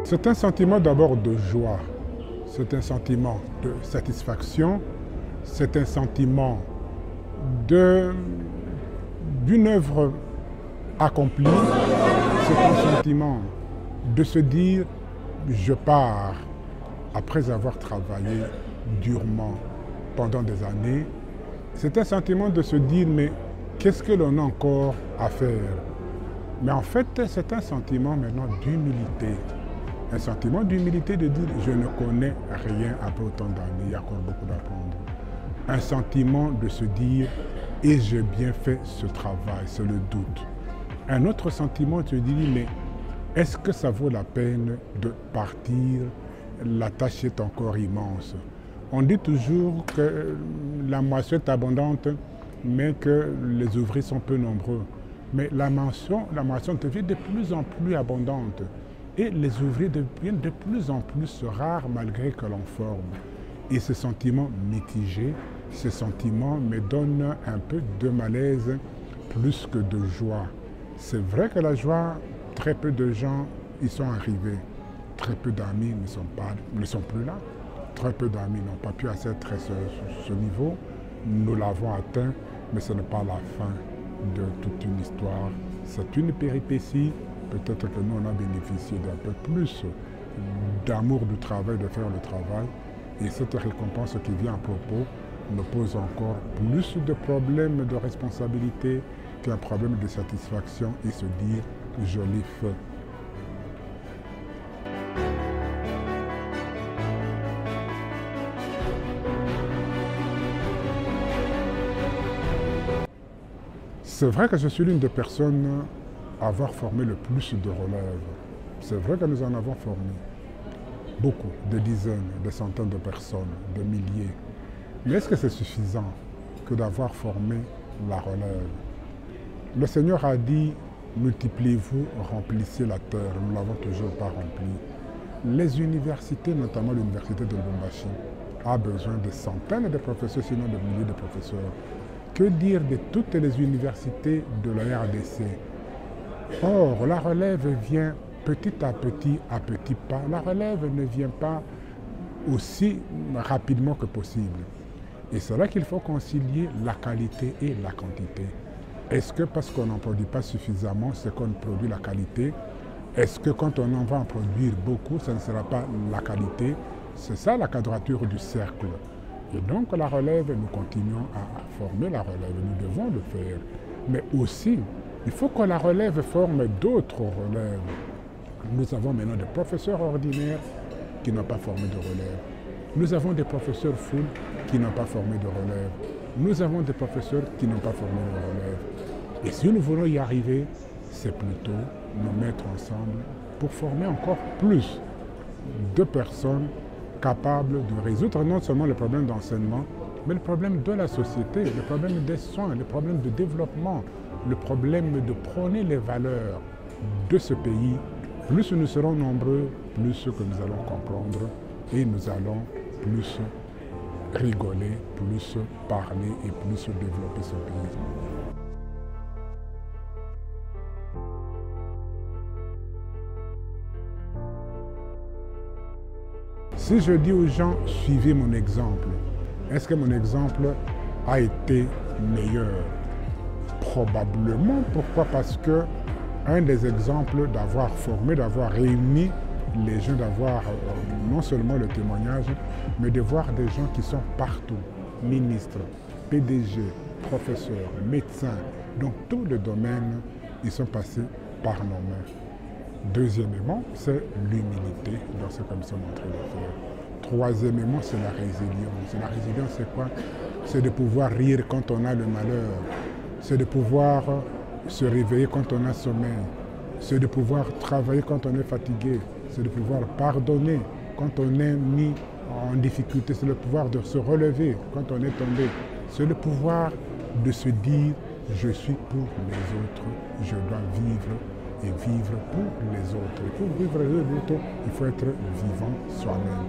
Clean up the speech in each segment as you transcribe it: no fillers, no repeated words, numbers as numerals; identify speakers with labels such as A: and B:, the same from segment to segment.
A: C'est un sentiment d'abord de joie, c'est un sentiment de satisfaction, c'est un sentiment d'une œuvre accomplie, c'est un sentiment de se dire je pars après avoir travaillé durement pendant des années. C'est un sentiment de se dire mais qu'est-ce que l'on a encore à faire? Mais en fait, c'est un sentiment maintenant d'humilité. Un sentiment d'humilité de dire je ne connais rien après autant d'années, il y a encore beaucoup d'apprendre. Un sentiment de se dire et j'ai bien fait ce travail, c'est le doute. Un autre sentiment de se dire mais est-ce que ça vaut la peine de partir? La tâche est encore immense. On dit toujours que la moisson est abondante, mais que les ouvriers sont peu nombreux. Mais la moisson devient de plus en plus abondante. Et les ouvriers deviennent de plus en plus rares malgré que l'on forme. Et ce sentiment mitigé, ce sentiment me donne un peu de malaise plus que de joie. C'est vrai que la joie, très peu de gens y sont arrivés. Très peu d'amis ne sont plus là. Très peu d'amis n'ont pas pu atteindre ce niveau. Nous l'avons atteint, mais ce n'est pas la fin de toute une histoire. C'est une péripétie. Peut-être que nous, on a bénéficié d'un peu plus d'amour du travail, de faire le travail. Et cette récompense qui vient à propos nous pose encore plus de problèmes de responsabilité qu'un problème de satisfaction et se dire « je l'ai fait ». C'est vrai que je suis l'une des personnes à avoir formé le plus de relèves. C'est vrai que nous en avons formé beaucoup, des dizaines, des centaines de personnes, des milliers. Mais est-ce que c'est suffisant que d'avoir formé la relève? Le Seigneur a dit, multipliez-vous, remplissez la terre. Nous ne l'avons toujours pas remplie. Les universités, notamment l'université de Lubumbashi, a besoin de centaines de professeurs, sinon de milliers de professeurs. Que dire de toutes les universités de la RDC? Or, la relève vient petit à petits pas. La relève ne vient pas aussi rapidement que possible. Et c'est là qu'il faut concilier la qualité et la quantité. Est-ce que parce qu'on n'en produit pas suffisamment, c'est qu'on produit la qualité? Est-ce que quand on en va en produire beaucoup, ça ne sera pas la qualité? C'est ça la quadrature du cercle. Et donc la relève, nous continuons à former la relève, nous devons le faire. Mais aussi, il faut que la relève forme d'autres relèves. Nous avons maintenant des professeurs ordinaires qui n'ont pas formé de relève. Nous avons des professeurs full qui n'ont pas formé de relève. Nous avons des professeurs qui n'ont pas formé de relève. Et si nous voulons y arriver, c'est plutôt nous mettre ensemble pour former encore plus de personnes capables de résoudre non seulement le problème d'enseignement, mais le problème de la société, le problème des soins, le problème de développement, le problème de prôner les valeurs de ce pays. Plus nous serons nombreux, plus que nous allons comprendre et nous allons plus rigoler, plus parler et plus développer ce pays. Si je dis aux gens, suivez mon exemple, est-ce que mon exemple a été meilleur? Probablement. Pourquoi? Parce que un des exemples d'avoir formé, d'avoir réuni les gens, d'avoir non seulement le témoignage, mais de voir des gens qui sont partout, ministres, PDG, professeurs, médecins, dans tous les domaines, ils sont passés par nos mains. Deuxièmement, c'est l'humilité dans ce que nous sommes en train de faire. Troisièmement, c'est la résilience. La résilience, c'est quoi? C'est de pouvoir rire quand on a le malheur. C'est de pouvoir se réveiller quand on a sommeil. C'est de pouvoir travailler quand on est fatigué. C'est de pouvoir pardonner quand on est mis en difficulté. C'est le pouvoir de se relever quand on est tombé. C'est le pouvoir de se dire « je suis pour les autres, je dois vivre » et vivre pour les autres. Et pour vivre les autres, il faut être vivant soi-même.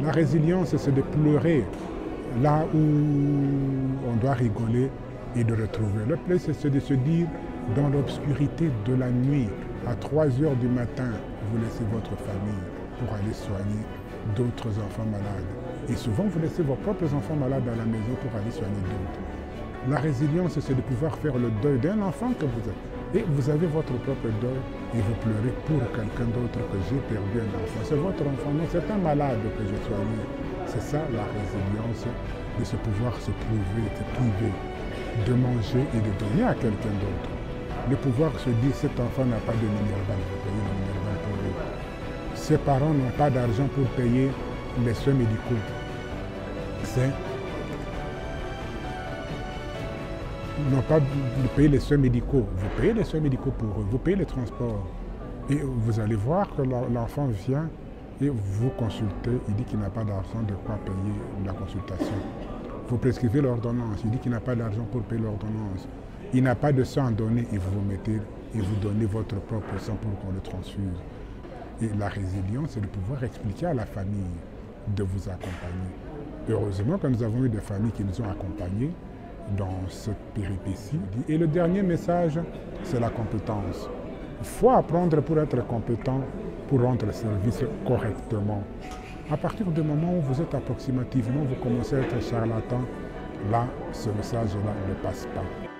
A: La résilience, c'est de pleurer là où on doit rigoler et de retrouver le plaisir, c'est de se dire dans l'obscurité de la nuit, À 3 heures du matin, vous laissez votre famille pour aller soigner d'autres enfants malades. Et souvent, vous laissez vos propres enfants malades à la maison pour aller soigner d'autres. La résilience, c'est de pouvoir faire le deuil d'un enfant que vous êtes. Et vous avez votre propre deuil et vous pleurez pour quelqu'un d'autre que j'ai perdu un enfant. C'est votre enfant, non, c'est un malade que j'ai soigné. C'est ça la résilience, de se pouvoir se priver de manger et de donner à quelqu'un d'autre. De pouvoir se dire, cet enfant n'a pas de Minerval, je vais payer le Minerval pour lui. Ses parents n'ont pas d'argent pour payer les soins médicaux. N'ont pas de payer les soins médicaux. Vous payez les soins médicaux pour eux, vous payez les transports. Et vous allez voir que l'enfant vient et vous consultez, il dit qu'il n'a pas d'argent de quoi payer la consultation. Vous prescrivez l'ordonnance, il dit qu'il n'a pas d'argent pour payer l'ordonnance. Il n'a pas de sang à donner et vous mettez et vous donnez votre propre sang pour qu'on le transfuse. Et la résilience, c'est de pouvoir expliquer à la famille de vous accompagner. Heureusement que nous avons eu des familles qui nous ont accompagnés dans cette péripétie. Et le dernier message, c'est la compétence. Il faut apprendre pour être compétent, pour rendre le service correctement. À partir du moment où vous êtes approximativement, vous commencez à être charlatan, là, ce message-là ne passe pas.